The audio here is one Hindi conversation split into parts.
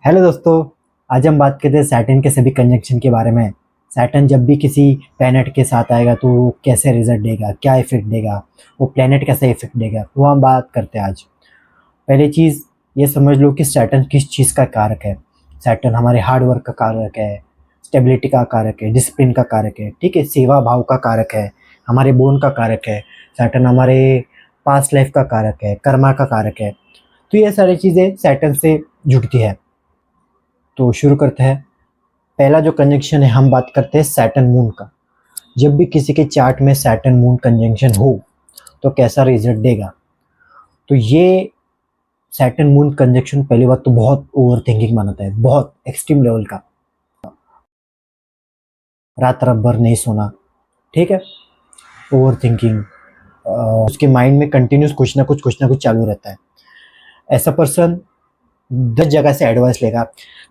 हेलो दोस्तों। आज हम बात करते हैं सैटर्न के सभी कंजंक्शन के बारे में। सैटर्न जब भी किसी प्लैनेट के साथ आएगा तो वो कैसे रिजल्ट देगा, क्या इफेक्ट देगा, वो प्लैनेट कैसे इफेक्ट देगा, वो हम बात करते हैं आज। पहली चीज़ ये समझ लो कि सैटर्न किस चीज़ का कारक है। सैटर्न हमारे हार्ड वर्क का कारक है, स्टेबिलिटी का कारक है, डिसिप्लिन का कारक है, ठीक है, सेवा भाव का कारक है, हमारे बोन का कारक है। सैटर्न हमारे पास्ट लाइफ का कारक है, कर्मा का कारक है। तो ये सारी चीज़ें सैटर्न से जुड़ती है। तो शुरू करते हैं। पहला जो कंजंक्शन है, हम बात करते हैं सैटर्न मून का। जब भी किसी के चार्ट में सैटर्न मून कंजंक्शन हो तो कैसा रिजल्ट देगा। तो ये सैटर्न मून कंजंक्शन पहली बात तो बहुत ओवर थिंकिंग बनाता है, बहुत एक्सट्रीम लेवल का। रात रात भर नहीं सोना, ठीक है, ओवर थिंकिंग, उसके माइंड में कंटिन्यूस कुछ ना कुछ चालू रहता है। ऐसा पर्सन 10 जगह से एडवाइस लेगा,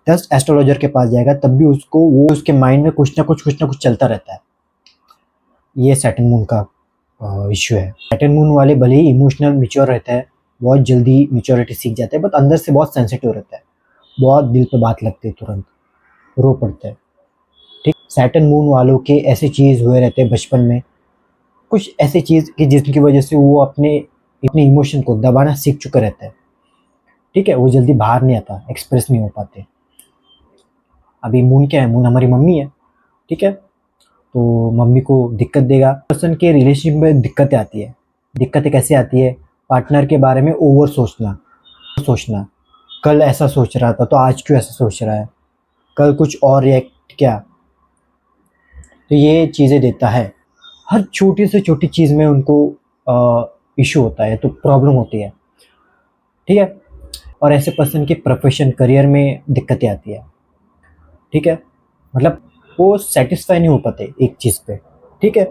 10 एस्ट्रोलॉजर के पास जाएगा, तब भी उसको वो उसके माइंड में कुछ ना कुछ चलता रहता है। ये सैटर्न मून का इश्यू है। सैटर्न मून वाले भले ही इमोशनल मैच्योर रहता है, बहुत जल्दी मैच्योरिटी सीख जाते हैं, बट अंदर से बहुत सेंसिटिव रहता है, बहुत दिल पे बात लगती है, तुरंत रो पड़ते हैं। ठीक, सैटर्न मून वालों के ऐसी चीज़ हुए रहते हैं बचपन में, कुछ ऐसी चीज़ कि जिसकी वजह से वो अपने इमोशन को दबाना सीख चुके रहते हैं। ठीक है, वो जल्दी बाहर नहीं आता, एक्सप्रेस नहीं हो पाते। अभी मून क्या है, मून हमारी मम्मी है, ठीक है। तो मम्मी को दिक्कत देगा। पर्सन के रिलेशनशिप में दिक्कतें आती है। दिक्कतें कैसे आती है? पार्टनर के बारे में ओवर सोचना, कल ऐसा सोच रहा था तो आज क्यों ऐसा सोच रहा है, कल कुछ और रिएक्ट क्या। तो ये चीज़ें देता है। हर छोटी से छोटी चीज़ में उनको इशू होता है, तो प्रॉब्लम होती है, ठीक है। और ऐसे पर्सन के प्रोफेशन करियर में दिक्कतें आती है, ठीक है। मतलब वो सेटिस्फाई नहीं हो पाते एक चीज़ पे, ठीक है।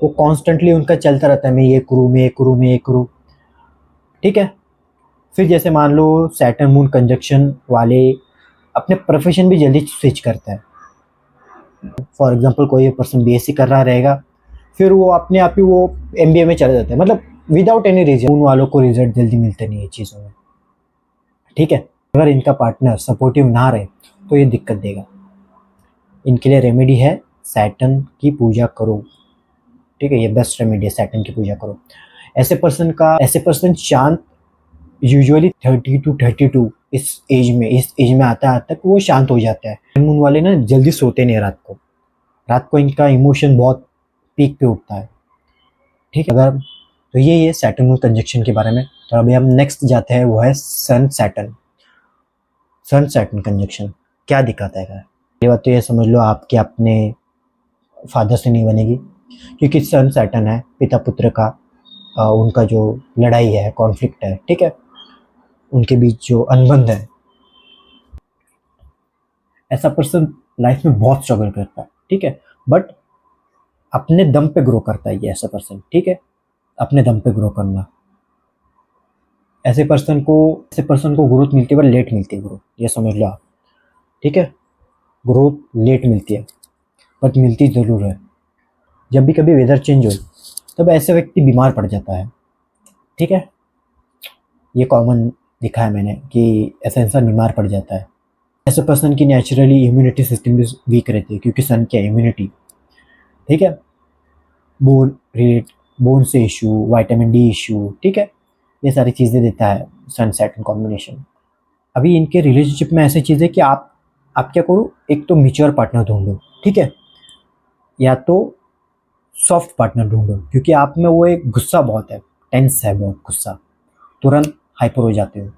वो कॉन्स्टेंटली उनका चलता रहता है, मैं ये करूँ, मैं ये करूँ, मैं ये करूँ, ठीक है। फिर जैसे मान लो सैटर्न मून कंजक्शन वाले अपने प्रोफेशन भी जल्दी स्विच करता है। फॉर एग्जांपल कोई पर्सन बीएससी कर रहा रहेगा, फिर वो अपने आप ही वो एमबीए में चले जाता है, मतलब विदाउट एनी रीजन। मून वालों को रिजल्ट जल्दी मिलते नहीं है चीज़ों में, ठीक है। अगर इनका पार्टनर सपोर्टिव ना रहे तो ये दिक्कत देगा। इनके लिए रेमेडी है, सैटर्न की पूजा करो, ठीक है। ये बेस्ट रेमेडी है, सैटर्न की पूजा करो। ऐसे पर्सन शांत, यूजुअली 30 to 32 इस एज में आता तक वो शांत हो जाता है। मून वाले ना जल्दी सोते नहीं रात को इनका इमोशन बहुत पीक पे उठता है, ठीक है। अगर तो ये सैटर्न मून कंजक्शन के बारे में। तो अभी हम नेक्स्ट जाते हैं, वो है सन सैटर्न कंजक्शन। क्या दिक्कत है? ये बात तो ये समझ लो, आपके अपने फादर से नहीं बनेगी, क्योंकि सन सैटर्न है, पिता पुत्र का उनका जो लड़ाई है, कॉन्फ्लिक्ट है, ठीक है, उनके बीच जो अनबंध है। ऐसा पर्सन लाइफ में बहुत स्ट्रगल करता है, ठीक है, बट अपने दम पे ग्रो करता है ये ऐसा पर्सन, ठीक है। अपने दम पे ग्रो करना। ऐसे पर्सन को ग्रोथ मिलती है, पर लेट मिलती है ग्रोथ, ये समझ लो आप, ठीक है। ग्रोथ लेट मिलती है, बट मिलती ज़रूर है। जब भी कभी वेदर चेंज हो तब ऐसे व्यक्ति बीमार पड़ जाता है, ठीक है। ये कॉमन दिखा है मैंने कि ऐसा इंसान बीमार पड़ जाता है। ऐसे पर्सन की नेचुरली इम्यूनिटी सिस्टम भी वीक रहती है, क्योंकि सन क्या इम्यूनिटी, ठीक है। बोन रिलेट बोन से इशू, विटामिन डी इशू, ठीक है, ये सारी चीज़ें देता है सन सैटर्न कॉम्बिनेशन। अभी इनके रिलेशनशिप में ऐसी चीज़ है कि आप क्या करो, एक तो मैच्योर पार्टनर ढूंढो, ठीक है, या तो सॉफ्ट पार्टनर ढूंढो, क्योंकि आप में वो एक गुस्सा बहुत है, टेंस है बहुत गुस्सा, तुरंत हाइपर हो जाते हो।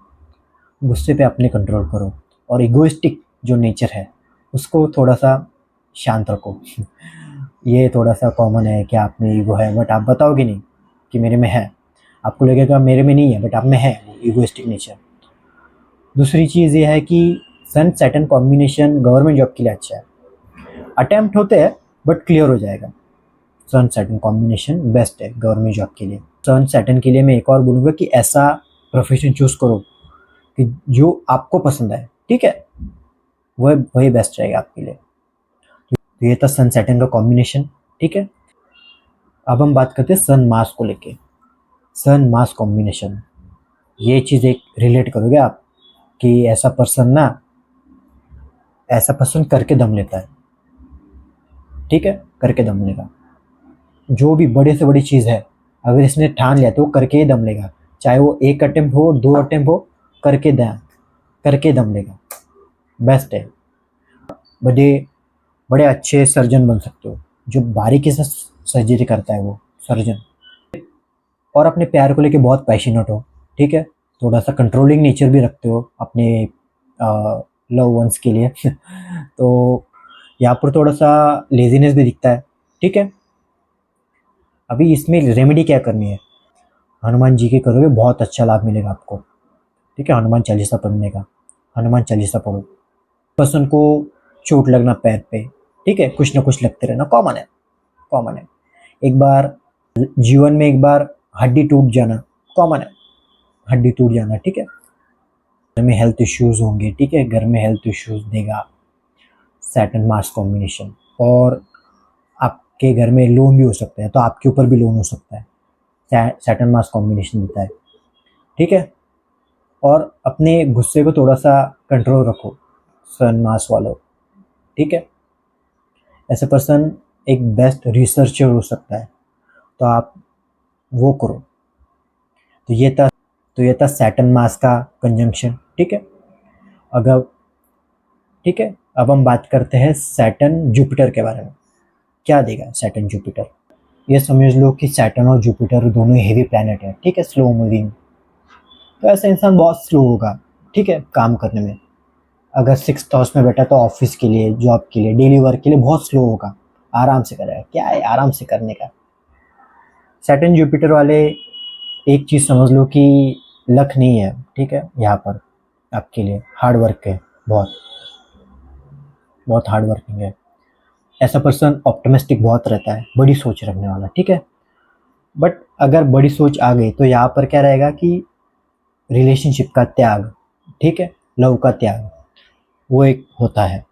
गुस्से पे अपने कंट्रोल करो, और इगोइस्टिक जो नेचर है उसको थोड़ा सा शांत रखो। ये थोड़ा सा कॉमन है कि आप में ईगो है, बट आप बताओगे नहीं कि मेरे में है। आपको लगेगा मेरे में नहीं है, बट आप में है वो इगोइस्टिक नेचर। दूसरी चीज़ ये है कि सन सैटर्न कॉम्बिनेशन गवर्नमेंट जॉब के लिए अच्छा है। अटेम्प्ट होते हैं बट क्लियर हो जाएगा। सन सैटर्न कॉम्बिनेशन बेस्ट है गवर्नमेंट जॉब के लिए। सन सैटर्न के लिए मैं एक और बोलूँगा कि ऐसा प्रोफेशन चूज करो कि जो आपको पसंद है, ठीक है, वह वही बेस्ट रहेगा आपके लिए। तो ये था सन सैटर्न का कॉम्बिनेशन, ठीक है। अब हम बात करते हैं सन मार्स को लेके। सन मार्स कॉम्बिनेशन, ये चीज़ एक रिलेट करोगे आप कि ऐसा पर्सन ना ऐसा पर्सन करके दम लेता है, ठीक है, करके दम लेगा। जो भी बड़े से बड़ी चीज़ है, अगर इसने ठान लिया तो वो करके ही दम लेगा, चाहे वो 1 अटेम्प्ट हो 2 अटेम्प्ट हो, करके दम लेगा। बेस्ट है। बड़े बड़े अच्छे सर्जन बन सकते हो, जो बारीकी से सर्जरी करता है वो सर्जन। और अपने प्यार को लेके बहुत पैशनेट हो, ठीक है, थोड़ा सा कंट्रोलिंग नेचर भी रखते हो अपने लव वंस के लिए तो यहाँ पर थोड़ा सा लेजीनेस भी दिखता है, ठीक है। अभी इसमें रेमेडी क्या करनी है, हनुमान जी के करोगे बहुत अच्छा लाभ मिलेगा आपको, ठीक है। हनुमान चालीसा पढ़ने का, हनुमान चालीसा पढ़ो। पर्सन को चोट लगना पैर पे, ठीक है, कुछ ना कुछ लगते रहना कॉमन है, कॉमन है। एक बार जीवन में एक बार हड्डी टूट जाना कॉमन है, हड्डी टूट जाना, ठीक है। घर में हेल्थ इश्यूज होंगे, ठीक है, घर में हेल्थ इश्यूज देगा सैटर्न मार्स कॉम्बिनेशन। और आपके घर में लोन भी हो सकता है, तो आपके ऊपर भी लोन हो सकता है, सैटर्न मार्स कॉम्बिनेशन देता है, ठीक है। और अपने गुस्से को थोड़ा सा कंट्रोल रखो सन मार्स वालों, ठीक है। ऐसे पर्सन एक बेस्ट रिसर्चर हो सकता है, तो आप वो करो। तो ये था सैटर्न मार्स का कंजंक्शन, ठीक है। अगर ठीक है, अब हम बात करते हैं सैटर्न जुपिटर के बारे में। क्या देगा सैटर्न जुपिटर? ये समझ लो कि सैटर्न और जुपिटर दोनों हेवी प्लैनेट है, ठीक है, स्लो मूविंग। तो ऐसा इंसान बहुत स्लो होगा, ठीक है, काम करने में। अगर 6th हाउस में बैठा तो ऑफिस के लिए, जॉब के लिए, डेली वर्क के लिए बहुत स्लो होगा, आराम से करेगा। क्या है आराम से करने का? सैटर्न जुपिटर वाले एक चीज़ समझ लो कि लक नहीं है, ठीक है, यहाँ पर आपके लिए हार्ड वर्क है, बहुत बहुत हार्ड वर्किंग है। ऐसा पर्सन ऑप्टिमिस्टिक बहुत रहता है, बड़ी सोच रखने वाला, ठीक है। बट अगर बड़ी सोच आ गई तो यहाँ पर क्या रहेगा कि रिलेशनशिप का त्याग, ठीक है, लव का त्याग, वो एक होता है।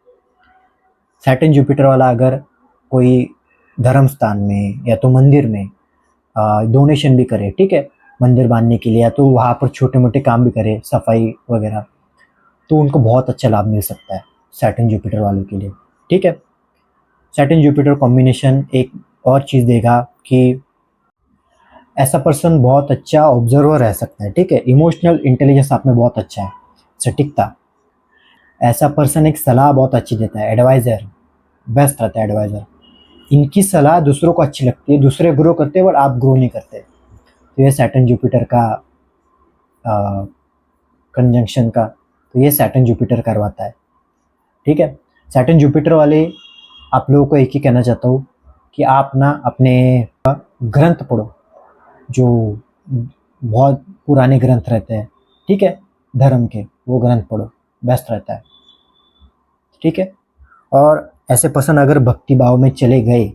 सैटर्न जुपिटर वाला अगर कोई धर्म स्थान में या तो मंदिर में डोनेशन भी करे, ठीक है, मंदिर बांधने के लिए, या तो वहाँ पर छोटे मोटे काम भी करे, सफाई वगैरह, तो उनको बहुत अच्छा लाभ मिल सकता है सैटर्न जुपिटर वालों के लिए, ठीक है। सैटर्न जुपिटर कॉम्बिनेशन एक और चीज़ देगा कि ऐसा पर्सन बहुत अच्छा ऑब्जर्वर रह सकता है, ठीक है, इमोशनल इंटेलिजेंस आप में बहुत अच्छा है, सटीकता। ऐसा पर्सन एक सलाह बहुत अच्छी देता है, एडवाइज़र बेस्ट रहता है एडवाइज़र। इनकी सलाह दूसरों को अच्छी लगती है, दूसरे ग्रो करते हैं बट आप ग्रो नहीं करते। तो ये सैटर्न जुपिटर का कंजंक्शन का, तो ये सैटर्न जुपिटर करवाता है, ठीक है। सैटर्न जुपिटर वाले आप लोगों को एक ही कहना चाहता हूँ कि आप ना अपने ग्रंथ पढ़ो, जो बहुत पुराने ग्रंथ रहते हैं, ठीक है, धर्म के, वो ग्रंथ पढ़ो, बेस्ट रहता है, ठीक है। और ऐसे पर्सन अगर भक्ति भाव में चले गए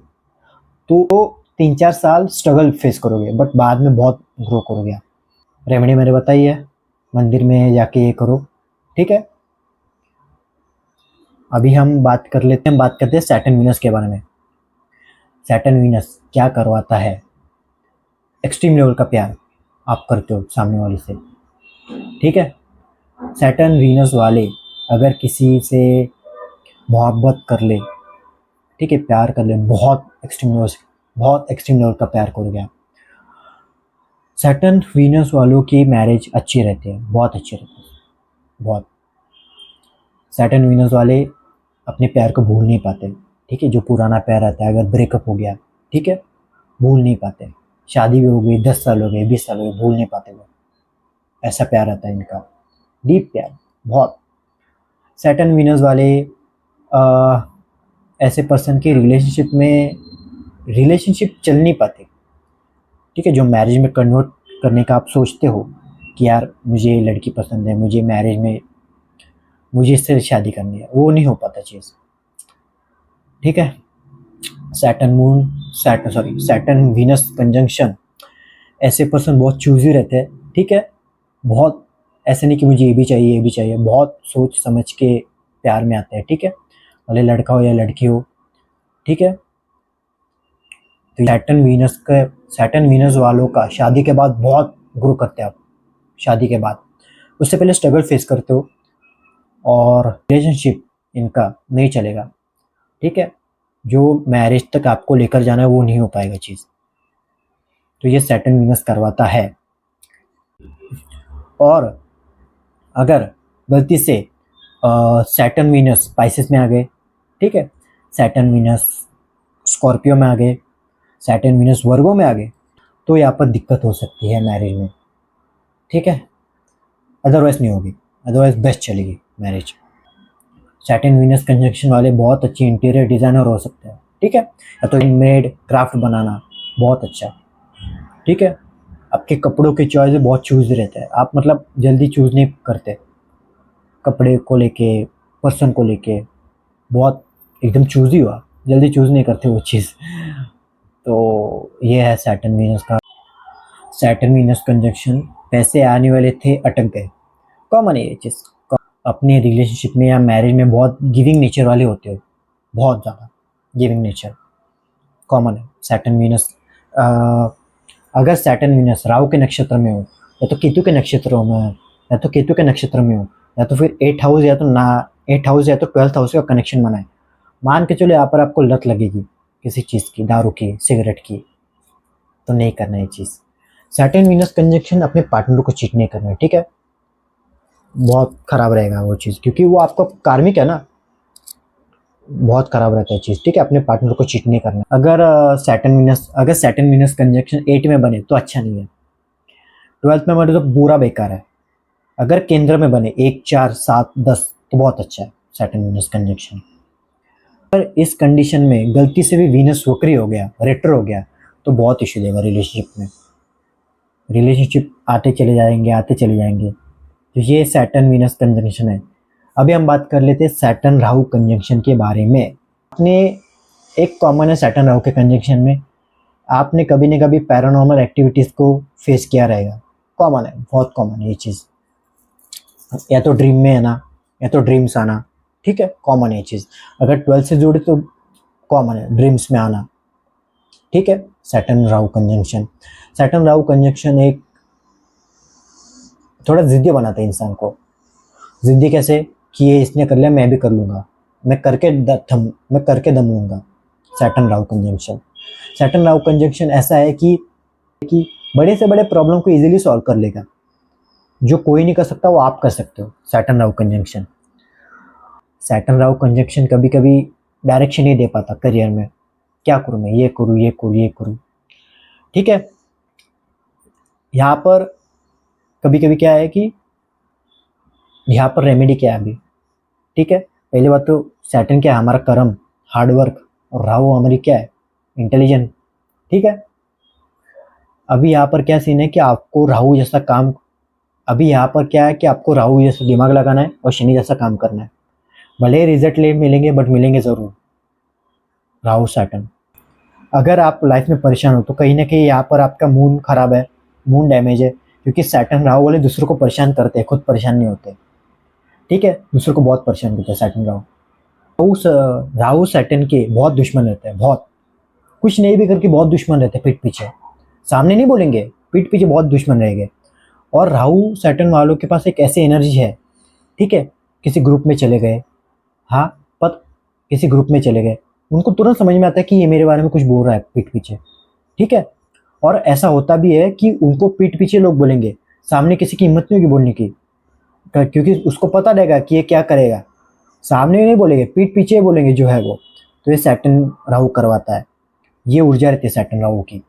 तो 3-4 साल स्ट्रगल फेस करोगे, बट बाद में बहुत ग्रो करोगे आप। रेमेडी मैंने बताई है, मंदिर में जाके ये करो, ठीक है। अभी हम बात करते हैं सैटर्न वीनस के बारे में। सैटर्न वीनस क्या करवाता है? एक्सट्रीम लेवल का प्यार आप करते हो सामने वाले से, ठीक है। सैटर्न वीनस वाले अगर किसी से मोहब्बत कर ले, ठीक है, प्यार कर ले, बहुत एक्सट्रीम लेवल का प्यार करोगे आप। सैटर्न वीनस वालों की मैरिज अच्छी रहती है, बहुत अच्छी रहती है, बहुत। सैटर्न वीनस वाले अपने प्यार को भूल नहीं पाते, ठीक है, जो पुराना प्यार रहता है, अगर ब्रेकअप हो गया, ठीक है, भूल नहीं पाते। शादी भी हो गई, 10 साल हो गए, 20 साल हो गए, भूल नहीं पाते वो। ऐसा प्यार रहता है इनका, डीप प्यार, बहुत। सैटर्न वीनस वाले आ, ऐसे पर्सन की रिलेशनशिप चल नहीं पाती, ठीक है, जो मैरिज में कन्वर्ट करने का आप सोचते हो कि यार मुझे ये लड़की पसंद है, मुझे मैरिज में मुझे इससे शादी करनी है, वो नहीं हो पाता चीज़, ठीक है। सैटर्न वीनस कंजंक्शन, ऐसे पर्सन बहुत चूजी रहते हैं, ठीक है, बहुत। ऐसे नहीं कि मुझे ये भी चाहिए ये भी चाहिए, बहुत सोच समझ के प्यार में आते हैं, ठीक है, भले लड़का हो या लड़की हो, ठीक है। तो सैटर्न वीनस वालों का शादी के बाद बहुत ग्रो करते हैं आप, शादी के बाद। उससे पहले स्ट्रगल फेस करते हो, और रिलेशनशिप इनका नहीं चलेगा, ठीक है। जो मैरिज तक आपको लेकर जाना है वो नहीं हो पाएगा चीज़, तो ये सैटर्न वीनस करवाता है। और अगर गलती से सैटर्न वीनस स्पाइसेस में आ गए, ठीक है, सैटर्न वीनस स्कॉर्पियो में आ गए, सैटर्न वीनस वर्गो में आ गए, तो यहाँ पर दिक्कत हो सकती है मैरिज में, ठीक है। अदरवाइज नहीं होगी, अदरवाइज बेस्ट चलेगी मैरिज। सैटर्न वीनस कंजंक्शन वाले बहुत अच्छे इंटीरियर डिज़ाइनर हो सकते हैं, ठीक है, या तो मेड क्राफ्ट बनाना बहुत अच्छा, ठीक है। आपके कपड़ों की चॉइस बहुत चूज रहता है, आप मतलब जल्दी चूज नहीं करते कपड़े को लेके, पर्सन को लेके, बहुत एकदम चूज ही हुआ, जल्दी चूज नहीं करते वो चीज़। तो ये है सैटर्न वीनस का। सैटर्न वीनस कंजंक्शन, पैसे आने वाले थे अटक गए, कॉमन है ये चीज़। अपने रिलेशनशिप में या मैरिज में बहुत गिविंग नेचर वाले होते हो, बहुत ज़्यादा गिविंग नेचर कॉमन है सैटर्न वीनस। अगर सैटर्न वीनस राहु के नक्षत्र में हो, या तो केतु के नक्षत्रों में हो, या तो केतु के नक्षत्र में हो, या तो फिर 8 हाउस या तो ना 8 हाउस या तो 12th हाउस का कनेक्शन बनाए, मान के चलो यहाँ पर आपको लत लगेगी किसी चीज़ की, दारू की, सिगरेट की, तो नहीं करना ये चीज़। सैटर्न वीनस कंजंक्शन अपने पार्टनर को चीट नहीं करना है, ठीक है, बहुत खराब रहेगा वो चीज़, क्योंकि वो आपका कार्मिक है ना, बहुत खराब रहता है चीज़, ठीक है। अपने पार्टनर को चीट नहीं करना। अगर सैटर्न वीनस कंजंक्शन 8 में बने तो अच्छा नहीं है, 12th में बने तो पूरा बेकार है। अगर केंद्र में बने 1, 4, 7, 10 तो बहुत अच्छा है सैटर्न वीनस कंजंक्शन। अगर इस कंडीशन में गलती से भी वीनस वक्री हो गया, रेट्रो हो गया, तो बहुत इश्यू देगा रिलेशनशिप में। रिलेशनशिप आते चले जाएंगे। तो ये सैटर्न वीनस कंजंक्शन है। अभी हम बात कर लेते हैं सैटर्न राहु कंजंक्शन के बारे में। आपने एक कॉमन है सैटर्न राहु के कंजंक्शन में, आपने कभी न कभी पैरानॉर्मल एक्टिविटीज़ को फेस किया रहेगा, कॉमन है, बहुत कॉमन है ये चीज़। या तो ड्रीम में है ना, या तो ड्रीम्स आना, ठीक है, कॉमन है ये चीज़। अगर 12 से जुड़े तो कॉमन है ड्रीम्स में आना, ठीक है। Saturn Rahu conjunction, Saturn Rahu conjunction एक थोड़ा ज़िद्दी बनाता है इंसान को। ज़िद्दी कैसे कि ये इसने कर लिया मैं भी कर लूँगा, मैं करके दम लूँगा। Saturn Rahu conjunction, Saturn Rahu conjunction ऐसा है कि बड़े से बड़े प्रॉब्लम को इजीली सॉल्व कर लेगा, जो कोई नहीं कर सकता वो आप कर सकते हो। Saturn Rahu conjunction, Saturn Rahu conjunction कभी कभी डायरेक्शन नहीं दे पाता करियर में, क्या करूँ मैं, ये करूँ, ठीक है। यहाँ पर कभी कभी क्या है कि यहाँ पर रेमेडी क्या है अभी, ठीक है। पहली बात तो सैटर्न क्या है, हमारा कर्म, हार्डवर्क, और राहु हमारी क्या है, इंटेलिजेंट, ठीक है। अभी यहाँ पर क्या सीन है कि आपको राहु जैसा काम, अभी यहाँ पर क्या है कि आपको राहु जैसा दिमाग लगाना है और शनि जैसा काम करना है। भले ही रिजल्ट ले मिलेंगे बट मिलेंगे ज़रूर। राहु सैटर्न, अगर आप लाइफ में परेशान हो तो कहीं ना कहीं यहाँ पर आपका मून खराब है, मून डैमेज है, क्योंकि सैटर्न राहु वाले दूसरों को परेशान करते हैं, खुद परेशान नहीं होते, ठीक है, दूसरों को बहुत परेशान करते हैं सैटर्न राहु। राहु सैटर्न के बहुत दुश्मन रहते हैं, बहुत, कुछ नहीं भी करके बहुत दुश्मन रहते हैं पीठ पीछे, सामने नहीं बोलेंगे, पीठ पीछे बहुत दुश्मन रहेंगे। और राहु सैटर्न वालों के पास एक ऐसी एनर्जी है, ठीक है, किसी ग्रुप में चले गए, हाँ पत किसी ग्रुप में चले गए, उनको तुरंत समझ में आता है कि ये मेरे बारे में कुछ बोल रहा है पीठ पीछे, ठीक है। और ऐसा होता भी है कि उनको पीठ पीछे लोग बोलेंगे, सामने किसी की हिम्मत नहीं होगी बोलने की, क्योंकि उसको पता रहेगा कि ये क्या करेगा, सामने नहीं बोलेंगे, पीठ पीछे बोलेंगे जो है वो। तो ये सैटर्न राहु करवाता है, ये ऊर्जा रहती है सैटर्न राहु की।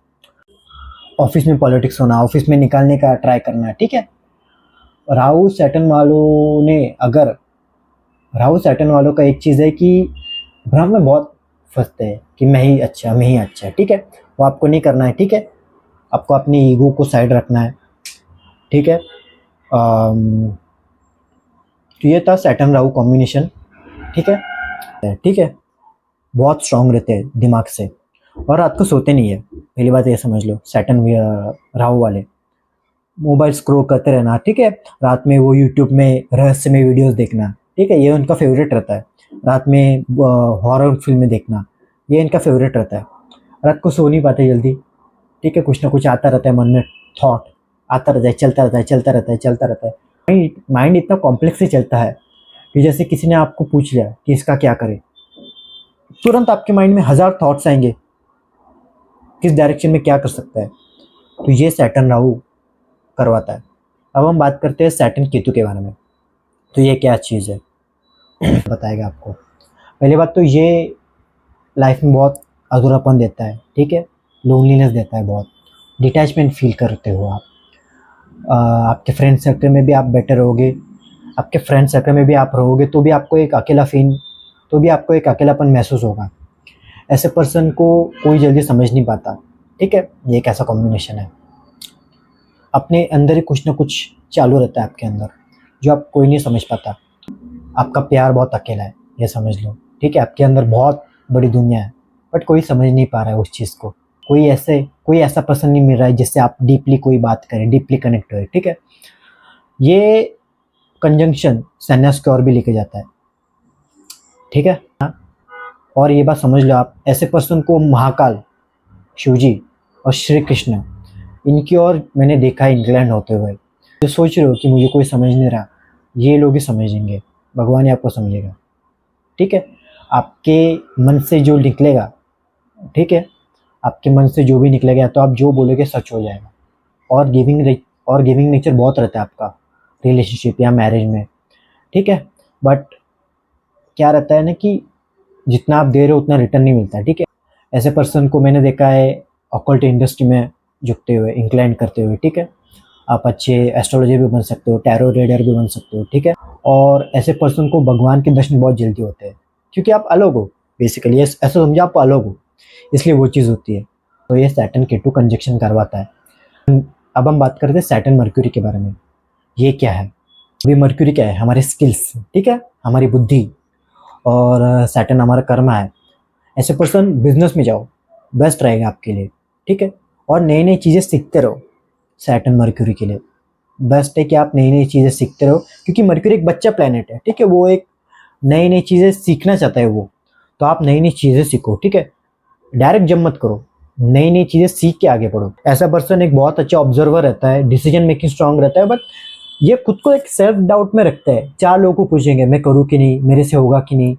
ऑफिस में पॉलिटिक्स होना, ऑफिस में निकालने का ट्राई करना, ठीक है। राहु सैटर्न वालों ने, अगर राहु सैटर्न वालों का एक चीज़ है कि भ्रम में बहुत फंसते हैं कि मैं ही अच्छा, ठीक है, वो आपको नहीं करना है, ठीक है। आपको अपनी ईगो को साइड रखना है, ठीक है। तो ये था सैटर्न राहु कॉम्बिनेशन, ठीक है। बहुत स्ट्रांग रहते हैं दिमाग से, और रात को सोते नहीं है, पहली बात ये समझ लो। सैटर्न राहु वाले मोबाइल स्क्रॉल करते रहना, ठीक है, रात में वो यूट्यूब में रहस्यमय वीडियोस देखना, ठीक है, ये उनका फेवरेट रहता है। रात में हॉरर फिल्में देखना, ये इनका फेवरेट रहता है। रात को सो नहीं पाते जल्दी, ठीक है, कुछ ना कुछ आता रहता है मन में, थॉट आता रहता है, चलता रहता है। माइंड इतना कॉम्प्लेक्स से चलता है कि जैसे किसी ने आपको पूछ लिया कि इसका क्या करें, तुरंत आपके माइंड में 1000 थॉट्स आएंगे किस डायरेक्शन में क्या कर सकता है। तो ये सैटर्न राहु करवाता है। अब हम बात करते हैं सैटर्न केतु के बारे में। तो ये क्या चीज़ है बताएगा आपको। पहली बात तो ये लाइफ में बहुत अधूरापन देता है, ठीक है, लोनलीनेस देता है, बहुत डिटैचमेंट फील करते हो आप। आपके फ्रेंड सर्कल में भी आप बेटर रहोगे, आपके फ्रेंड सर्कल में भी आप रहोगे तो भी आपको एक अकेलापन महसूस होगा। ऐसे पर्सन को कोई जल्दी समझ नहीं पाता, ठीक है, ये एक ऐसा कॉम्बिनेशन है। अपने अंदर ही कुछ ना कुछ चालू रहता है आपके अंदर, जो आप कोई नहीं समझ पाता। आपका प्यार बहुत अकेला है, ये समझ लो, ठीक है। आपके अंदर बहुत बड़ी दुनिया है, बट कोई समझ नहीं पा रहा है उस चीज़ को। कोई ऐसा पर्सन नहीं मिल रहा है जिससे आप डीपली कोई बात करें, डीपली कनेक्ट हुए, ठीक है। ये कंजंक्शन सन्यास की ओर भी लेके जाता है, ठीक है। और ये बात समझ लो आप, ऐसे पर्सन को महाकाल, शिवजी और श्री कृष्ण, इनकी ओर मैंने देखा है इंक्लाइंड होते हुए। जो सोच रहे हो कि मुझे कोई समझ नहीं रहा, ये लोग ही समझेंगे, भगवान ही आपको समझेगा, ठीक है। आपके मन से जो निकलेगा, ठीक है, आपके मन से जो भी निकलेगा तो आप जो बोलोगे सच हो जाएगा। और गिविंग नेचर बहुत रहता है आपका रिलेशनशिप या मैरिज में, ठीक है। बट क्या रहता है ना कि जितना आप दे रहे हो उतना रिटर्न नहीं मिलता है, ठीक है। ऐसे पर्सन को मैंने देखा है ऑकल्ट इंडस्ट्री में झुकते हुए, इंक्लाइन करते हुए, ठीक है। आप अच्छे एस्ट्रोलॉजर भी बन सकते हो, टैरो रीडर भी बन सकते हो, ठीक है। और ऐसे पर्सन को भगवान के दर्शन बहुत जल्दी होते हैं, क्योंकि आप अलग हो बेसिकली, ऐसा समझो आप अलग हो, इसलिए वो चीज़ होती है। तो ये सैटर्न केतु कंजक्शन करवाता है। अब हम बात करते हैं सैटर्न मर्क्यूरी के बारे में। ये क्या है? अभी मर्क्यूरी क्या है? हमारे स्किल्स, ठीक है, हमारी बुद्धि। और सैटर्न हमारा कर्म है। ऐसे पर्सन बिजनेस में जाओ, बेस्ट रहेगा आपके लिए, ठीक है। और नई नई चीज़ें सीखते रहो, सैटर्न मर्क्यूरी के लिए बेस्ट है कि आप नई नई चीज़ें सीखते रहो, क्योंकि मर्क्यूरी एक बच्चा प्लेनेट है, ठीक है। वो एक नई नई चीज़ें सीखना चाहता है वो, तो आप नई नई चीज़ें सीखो, ठीक है। डायरेक्ट जंप मत करो, नई नई चीज़ें सीख के आगे बढ़ो। ऐसा पर्सन एक बहुत अच्छा ऑब्जर्वर रहता है, डिसीजन मेकिंग स्ट्रांग रहता है, बट ये खुद को एक सेल्फ डाउट में रखता है। 4 लोगों को पूछेंगे मैं करूँ कि नहीं, मेरे से होगा कि नहीं,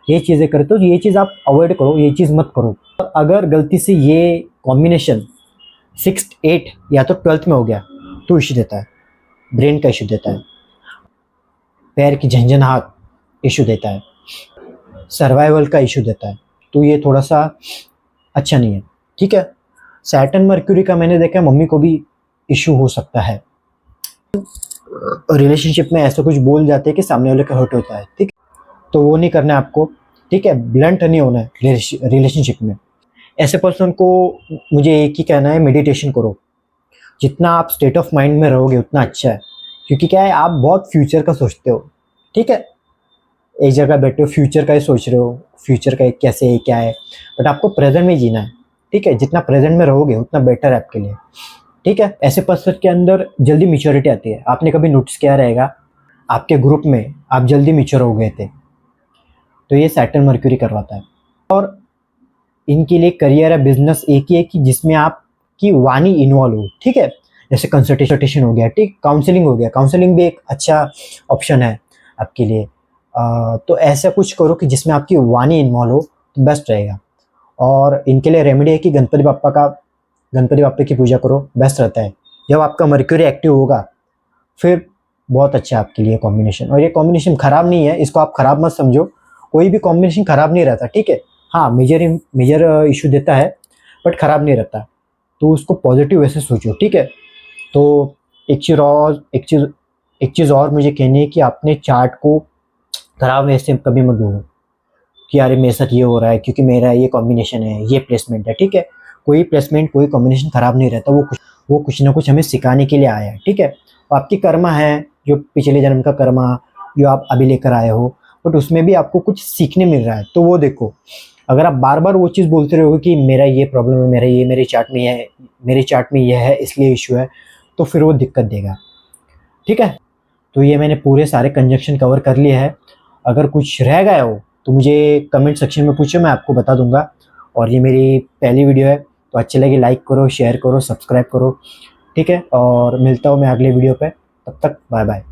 ये चीज़ें करते हो, ये चीज़ आप अवॉइड करो, ये चीज़ मत करो। अगर गलती से ये कॉम्बिनेशन 6th 8 या तो 12th में हो गया तो इश्यू देता है, ब्रेन का इश्यू देता है, पैर की झंझनाहट इश्यू देता है, सर्वाइवल का इश्यू देता है। तो ये थोड़ा सा अच्छा नहीं है, ठीक है। सैटर्न मर्क्यूरी का मैंने देखा है मम्मी को भी इश्यू हो सकता है। रिलेशनशिप में ऐसा कुछ बोल जाते हैं कि सामने वाले का हर्ट होता है, ठीक, तो वो नहीं करना है आपको, ठीक है। ब्लंट नहीं होना है रिलेशनशिप में। ऐसे पर्सन को मुझे एक ही कहना है, मेडिटेशन करो। जितना आप स्टेट ऑफ माइंड में रहोगे उतना अच्छा है, क्योंकि क्या है, आप बहुत फ्यूचर का सोचते हो, ठीक है। एक जगह बैठे हो फ्यूचर का ही सोच रहे हो, फ्यूचर का कैसे है क्या है, बट आपको प्रेजेंट में जीना है, ठीक है। जितना प्रेजेंट में रहोगे उतना बेटर है आपके लिए, ठीक है। ऐसे पर्सन के अंदर जल्दी मैच्योरिटी आती है। आपने कभी नोटिस किया रहेगा, आपके ग्रुप में आप जल्दी मैच्योर हो गए थे, तो ये सैटर्न मर्क्यूरी करवाता है। और इनके लिए करियर या बिजनेस एक ही है कि जिसमें आपकी वाणी इन्वॉल्व हो, ठीक है। जैसे कंसल्टेशन हो गया, ठीक, काउंसलिंग हो गया, काउंसलिंग भी एक अच्छा ऑप्शन है आपके लिए। तो ऐसा कुछ करो कि जिसमें आपकी वाणी इन्वॉल्व हो तो बेस्ट रहेगा। और इनके लिए रेमेडी है कि गणपति बाप्पा की पूजा करो, बेस्ट रहता है। जब आपका मर्क्यूरी एक्टिव होगा फिर बहुत अच्छा है आपके लिए कॉम्बिनेशन। और ये कॉम्बिनेशन खराब नहीं है, इसको आप खराब मत समझो, कोई भी कॉम्बिनेशन खराब नहीं रहता, ठीक है। हाँ, मेजर इशू देता है बट खराब नहीं रहता, तो उसको पॉजिटिव वैसे सोचो, ठीक है। तो एक चीज़ और मुझे कहनी है कि आपने चार्ट को खराब वैसे कभी मत बोलो कि अरे मेरे साथ ये हो रहा है क्योंकि मेरा ये कॉम्बिनेशन है, ये प्लेसमेंट है, ठीक है। कोई प्लेसमेंट, कोई कॉम्बिनेशन खराब नहीं रहता, वो कुछ ना कुछ हमें सिखाने के लिए आया है, ठीक है। तो आपकी कर्मा है, जो पिछले जन्म का कर्मा जो आप अभी लेकर आए हो, बट उसमें भी आपको कुछ सीखने मिल रहा है, तो वो देखो। अगर आप बार बार वो चीज़ बोलते रहोगे कि मेरा ये प्रॉब्लम है, मेरे चार्ट में यह है इसलिए इशू है, तो फिर वो दिक्कत देगा, ठीक है। तो ये मैंने पूरे सारे कंजक्शन कवर कर लिए हैं। अगर कुछ रह गया हो तो मुझे कमेंट सेक्शन में पूछो, मैं आपको बता दूंगा। और ये मेरी पहली वीडियो है, तो अच्छी लगी लाइक करो, शेयर करो, सब्सक्राइब करो, ठीक है। और मिलता हूँ मैं अगले वीडियो पे, तब तक बाय बाय।